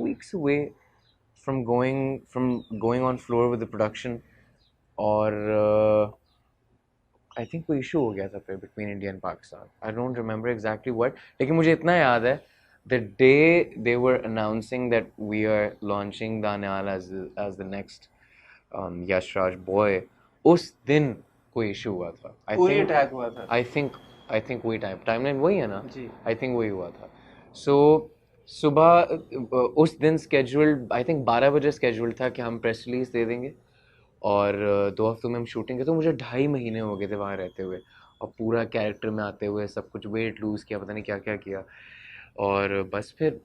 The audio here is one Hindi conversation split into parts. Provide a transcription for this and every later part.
weeks away from going on floor with the production. और I think कोई issue हो गया था फिर between India and Pakistan. I don't remember exactly what. लेकिन मुझे इतना याद है the day they were announcing that we are launching Danyal as the next Yash Raj boy, उस दिन कोई issue हुआ था. पूरी अटैक हुआ था. I think वही timeline वही है ना. जी. I think वही हुआ था. So सुबह उस दिन scheduled I think 12 बजे scheduled था कि हम press release दे देंगे और 2 हफ्तों में हम शूटिंग के. तो मुझे 2.5 महीने हो गए थे वहाँ रहते हुए और पूरा कैरेक्टर में आते हुए सब कुछ वेट लूज़ किया, पता नहीं क्या क्या किया. और बस फिर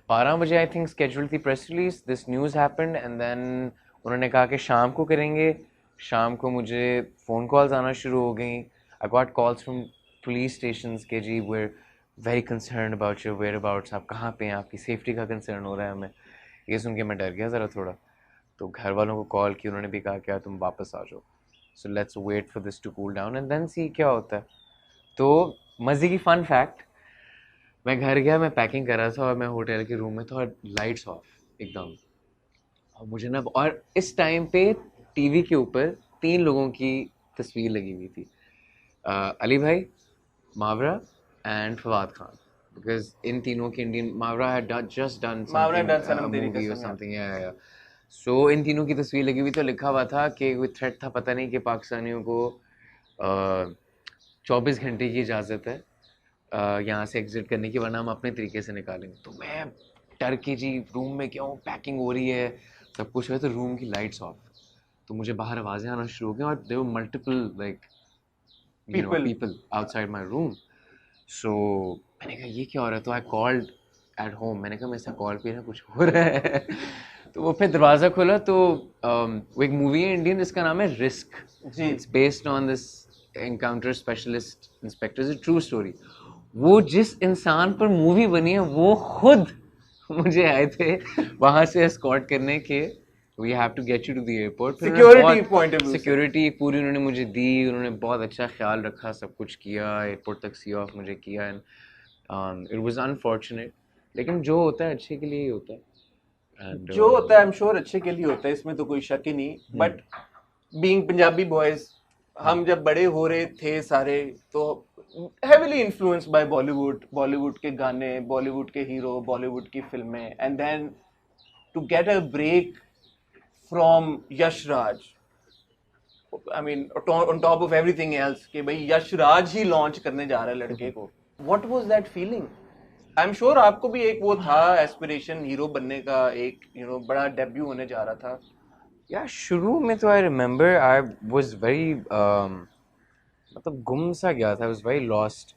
12 बजे आई थिंक स्केड्यूल थी press release. This news happened and then उन्होंने कहा कि शाम को करेंगे. शाम को मुझे फ़ोन कॉल्स आना शुरू हो गई. I got calls from police station के जी were very concern about your whereabouts. आप कहाँ पे हैं, आपकी सेफ्टी का कंसर्न हो रहा है हमें. ये सुन के मैं डर गया ज़रा थोड़ा. तो घर वालों को कॉल की, उन्होंने भी कहा क्या तुम वापस आ जाओ. So let's wait for this to cool down and then see क्या होता है. तो मज़े की फ़न फैक्ट, मैं घर गया, मैं पैकिंग कर रहा था और मैं होटल के रूम में था और लाइट्स ऑफ एकदम. और मुझे ना, और इस टाइम पे टीवी के ऊपर 3 लोगों की तस्वीर लगी हुई थी. अली भाई, मावरा एंड फवाद खान. बिकॉज इन तीनों की Indian, Mawra had just done movie और समथिंग. सो इन तीनों की तस्वीर लगी हुई. तो लिखा हुआ था कि कोई थ्रेट था, पता नहीं, कि पाकिस्तानियों को 24 घंटे की इजाज़त है यहाँ से एग्जिट करने की, वरना हम अपने तरीके से निकालेंगे. तो मैं डर के जी रूम में क्या हूँ, पैकिंग हो रही है, सब कुछ है. तो रूम की लाइट्स ऑफ. तो मुझे बाहर आवाज़ें आना शुरू हो गई और there were multiple like people outside my room. So मैंने कहा ये क्या हो रहा है. तो आई कॉल्ड एट होम. मैंने कहा मेरे साथ कॉल पे ना कुछ हो रहा है. तो वो फिर दरवाज़ा खोला तो वो एक मूवी है इंडियन जिसका नाम है risk. It's based on this encounter specialist inspector. It's a true story. वो जिस इंसान पर मूवी बनी है वो खुद मुझे आए थे वहाँ से एस्कॉर्ट करने के. We have to get you to the airport. Security point of view, security पूरी उन्होंने मुझे दी. उन्होंने बहुत अच्छा ख्याल रखा, सब कुछ किया, एयरपोर्ट तक सी ऑफ मुझे किया. एंड इट वाज अनफॉर्चुनेट, लेकिन जो होता है अच्छे के लिए ही होता है. And, जो होता है आई एम श्योर अच्छे के लिए होता है, इसमें तो कोई शक ही नहीं. बट बीइंग पंजाबी बॉयज, हम जब बड़े हो रहे थे सारे, तो heavily influenced by बॉलीवुड के गाने, बॉलीवुड के हीरो, बॉलीवुड की फिल्में. And then to get a break from Yash Raj, I mean on top of everything else, कि भाई यश राज ही लॉन्च करने जा रहा है लड़के को. What was that feeling? I am sure आपको भी एक वो था एस्पिरेशन हीरो बनने का, एक बड़ा डेब्यू होने जा रहा था. या शुरू में तो I remember I was very मतलब गुम सा गया था. I was very lost,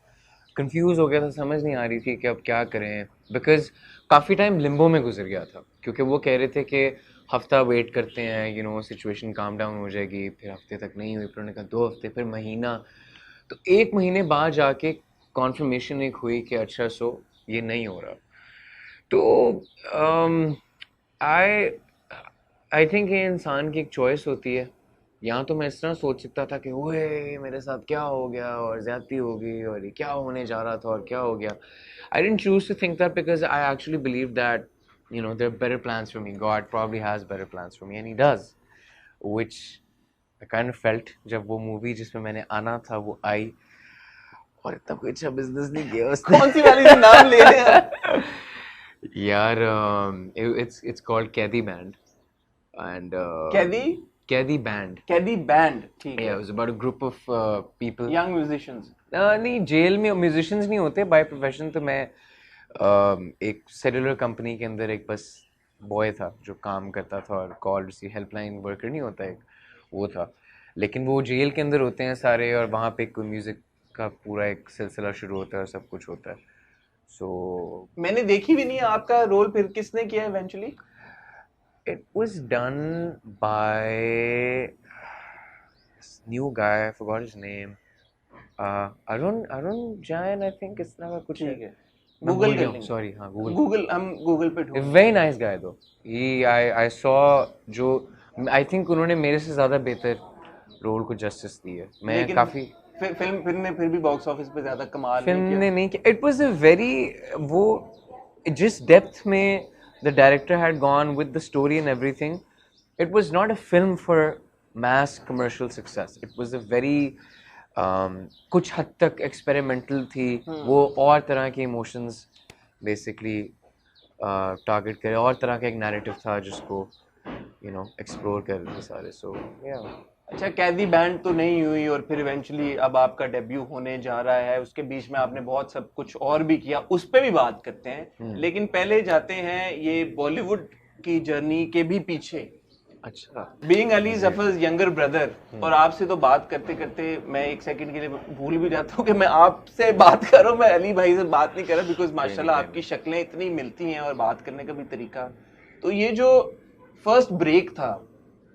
confuse हो गया था, समझ नहीं आ रही थी कि अब क्या करें. बिकॉज काफ़ी टाइम लिम्बो में गुजर गया था, क्योंकि वो कह रहे थे कि हफ्ता वेट करते हैं, सिचुएशन काम डाउन हो जाएगी. फिर हफ्ते तक नहीं हुई, फिर उन्होंने कहा 2 हफ्ते, फिर महीना. तो 1 महीने बाद जाके कॉन्फर्मेशन एक हुई कि अच्छा सो ये नहीं हो रहा. तो आई थिंक ये इंसान की एक चॉइस होती है. यहाँ तो मैं इस तरह सोच सकता था कि ओए मेरे साथ क्या हो गया और ज़्यादती हो गई और ये क्या होने जा रहा था और क्या हो गया. I didn't choose to think that because I actually believe that there are better plans for me. God probably has better plans for me and he does, which I kind of felt जब वो मूवी जिसमें मैंने आना था वो आई. और इतना कोई अच्छा बिजनेस नहीं किया उसने. कौन सी वाली से नाम ले रहे हैं यार? it's called कैदी बैंड. And कैदी बैंड. ठीक है. Yeah, it was about a group of people. Young musicians. नहीं, जेल में म्यूजिशियंस नहीं होते बाय प्रोफेशन. तो मैं एक सेलुलर कंपनी के अंदर एक बस बॉय था जो काम करता था और कॉल रिसीव हेल्पलाइन वर्कर नहीं होता एक, वो था. लेकिन वो जेल के अंदर होते हैं सारे और वहाँ पे कोई म्यूज़िक का पूरा एक सिलसिला शुरू होता है और सब कुछ होता है. सो मैंने देखी भी नहीं है आपका रोल. फिर किसने किया eventually? It was done by this new guy. I forgot his name. Arun Jain, I think. इस तरह का कुछ है. Google कर लेंगे. Sorry, हाँ Google. हम Google पे ढूंढ. Very nice guy though. I saw जो I think उन्होंने मेरे से ज़्यादा बेहतर रोल को जस्टिस दी है. मैं काफ़ी फिल्म ने फिर भी बॉक्स ऑफिस पे ज़्यादा कमाल नहीं किया. फिल्म ने नहीं किया. It was a very वो जिस डेप्थ में the director had gone with the story and everything, it was not a film for mass commercial success. It was a very कुछ हद तक experimental थी. वो और तरह के emotions basically target करे, और तरह का एक narrative था जिसको explore कर रहे थे सारे. So yeah. अच्छा, कैदी बैंड तो नहीं हुई और फिर इवेंचुअली अब आपका डेब्यू होने जा रहा है. उसके बीच में आपने बहुत सब कुछ और भी किया, उस पे भी बात करते हैं. लेकिन पहले जाते हैं ये बॉलीवुड की जर्नी के भी पीछे. अच्छा, बीइंग अली जफर's यंगर ब्रदर, और आपसे तो बात करते करते मैं एक सेकंड के लिए भूल भी जाता हूँ कि मैं आपसे बात कर रहा हूँ, मैं अली भाई से बात नहीं कर रहा, बिकॉज माशाल्लाह आपकी शक्लें इतनी मिलती हैं और बात करने का भी तरीका. तो ये जो फर्स्ट ब्रेक था,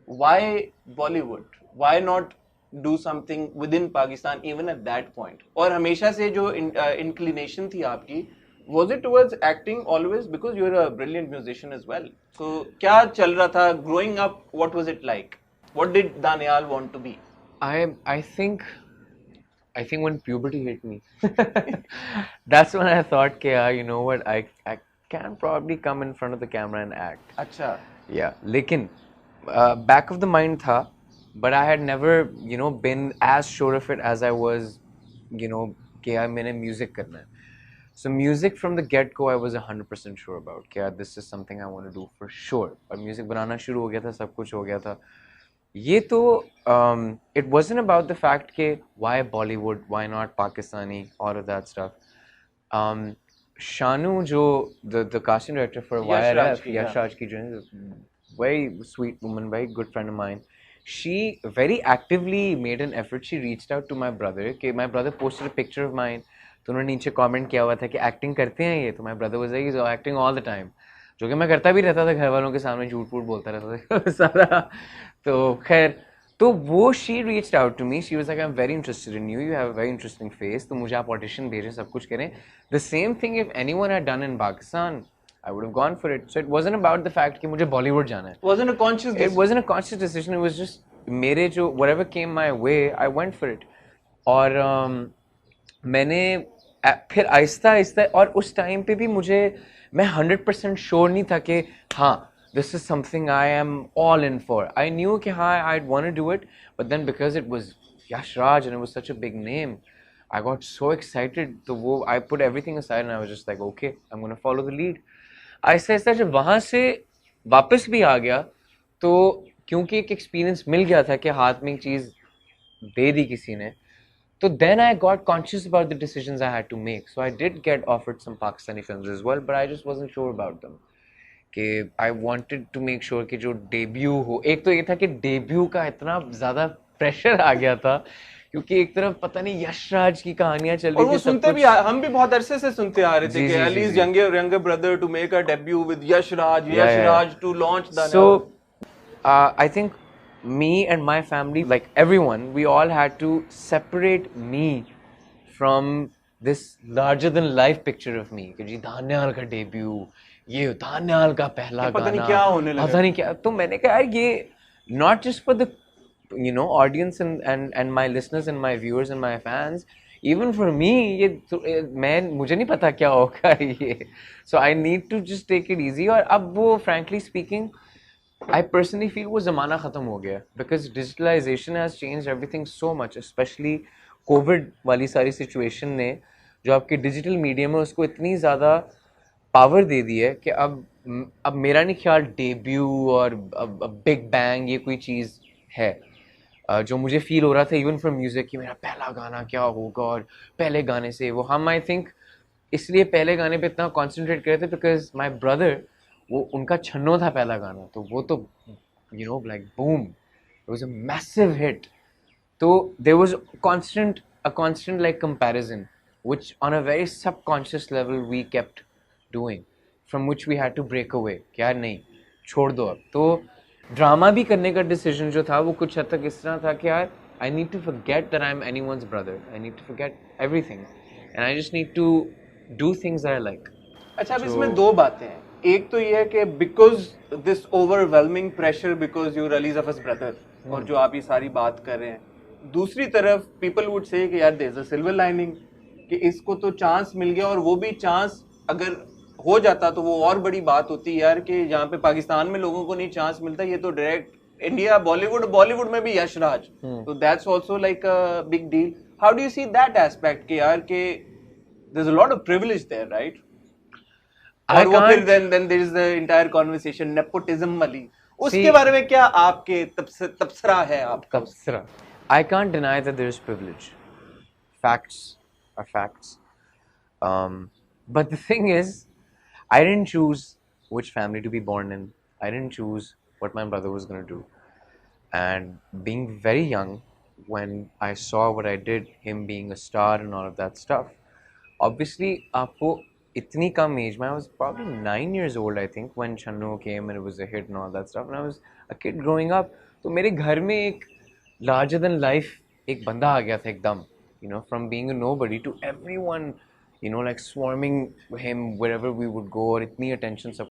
why Bollywood, why not do something with in Pakistan even at that point? और हमेशा से जो इंक्लिनेशन थी आपकी, was it towards acting always, because you're a brilliant musician as well? So क्या चल रहा था growing up? What was it like? What did Danial want to be? I think when puberty hit me, that's when I thought कि you know what, I can probably come in front of the camera and act. अच्छा. Yeah, लेकिन back of the mind था, but I had never been as sure of it as I was कि यार मैंने music करना है. So music from the get-go I was 100% sure about. कि यार this is something I want to do for sure. और music बनाना शुरू हो गया था, सब कुछ हो गया था. ये तो it wasn't about the fact कि why Bollywood, why not Pakistani, all of that stuff. Shanu जो the casting director for YRF, Yash Raj की जो है, very sweet woman, very good friend of mine. She very actively made an effort. She reached out to my brother. कि my brother posted a picture of mine. तो उन्होंने नीचे कमेंट किया हुआ था कि एक्टिंग करते हैं ये. तो my brother was like is acting all the time, जो कि मैं करता भी रहता था, घर वालों के सामने झूठ फूट बोलता रहता था सारा. तो खैर, तो वो she reached out to me, she was like I am very interested in you, you have a very interesting face, तो मुझे आप ऑडिशन भेजें, सब कुछ करें. The same thing if anyone had done in Pakistan, I would have gone for it. So it wasn't about the fact कि मुझे बॉलीवुड जाना है. Wasn't a conscious decision. It wasn't a conscious decision. It was just मेरे जो whatever came my way, I went for it. और मैंने फिर आहिस्ता आहिस्ता, और उस टाइम पे भी मैं 100% श्योर नहीं था कि हाँ this is something I am all in for. I knew कि हाँ I'd want to do it, but then because it was Yash Raj and it was such a big name, I got so excited. तो वो I put everything aside and I was just like okay, I'm going to follow the lead. Aahista Aahista जब वहाँ से वापस भी आ गया, तो क्योंकि एक एक्सपीरियंस मिल गया था कि हाथ में एक चीज़ दे दी किसी ने, so then I got conscious about the decisions I had to make. So I did get offered some Pakistani films as well, but I just wasn't sure about them. कि I wanted to make sure कि जो debut हो, एक तो ये था कि debut का इतना ज़्यादा pressure आ गया था, क्योंकि एक तरफ पता नहीं यश राज की कहानियां चल रही थी, सुनते भी हम भी बहुत अरसे से सुनते आ रहे थे कि Ali's younger brother to make a debut with Yash Raj to launch the. So I think me and my family, like everyone, we all had to separate me from this larger than life picture of me कि जी दानियाल का डेब्यू, ये दानियाल का पहला गाना, पता नहीं क्या होने लगा, पता नहीं क्या. तो मैंने कहा यार ये not just for the audience and my listeners and my viewers and my fans, even for me, ये मुझे नहीं पता क्या होगा ये. So I need to just take it easy. और अब वो frankly speaking, I personally feel वो ज़माना ख़त्म हो गया, because digitalization has changed everything so much, especially COVID वाली सारी situation ने जो आपके digital medium है उसको इतनी ज़्यादा power दे दी है कि अब मेरा नहीं ख्याल debut और big bang ये कोई चीज़ है जो मुझे फील हो रहा था इवन फॉर म्यूजिक कि मेरा पहला गाना क्या होगा, और पहले गाने से वो हम आई थिंक इसलिए पहले गाने पे इतना कॉन्सेंट्रेट करे थे बिकॉज माई ब्रदर, वो उनका छन्नो था पहला गाना, तो वो तो like boom, it was a massive hit. तो there was a constant like comparison which on a very subconscious level we kept doing, from which we had to break away कि यार नहीं छोड़ दो अब. तो ड्रामा भी करने का डिसीजन जो था वो कुछ हद तक इस तरह था कि यार I need to forget that I'm anyone's brother. I need to forget everything and I just need to do things that I like. अच्छा, अब इसमें दो बातें हैं. एक तो ये है कि because this overwhelming pressure because you're Ali Zafar's brother और जो आप ये सारी बात कर रहे हैं, दूसरी तरफ people would say कि यार there's a silver lining कि इसको तो चांस मिल गया, और वो भी चांस अगर हो जाता तो वो और बड़ी बात होती यार, कि जहाँ पे पाकिस्तान में लोगों को नहीं चांस मिलता, ये तो डायरेक्ट इंडिया, बॉलीवुड में भी यश राज, तो that's also like a big deal. How do you see that aspect कि यार के there's a lot of privilege there, right? I और वो फिर can't then there is the entire conversation nepotism वाली, उसके see बारे में क्या आपके तबसरा है आपका? Tabsra. I can't deny that there is privilege. Facts are facts. But the thing is, I didn't choose which family to be born in. I didn't choose what my brother was going to do. And being very young, when I saw what I did, him being a star and all of that stuff, obviously, आपको इतनी कम age में, I was probably 9 years old, I think, when Channu came and it was a hit and all that stuff. And I was a kid growing up. तो मेरे घर में एक larger than life एक बंदा आ गया था एकदम, you know, from being a nobody to everyone, you know, like swarming him wherever we would go, और इतनी attention सब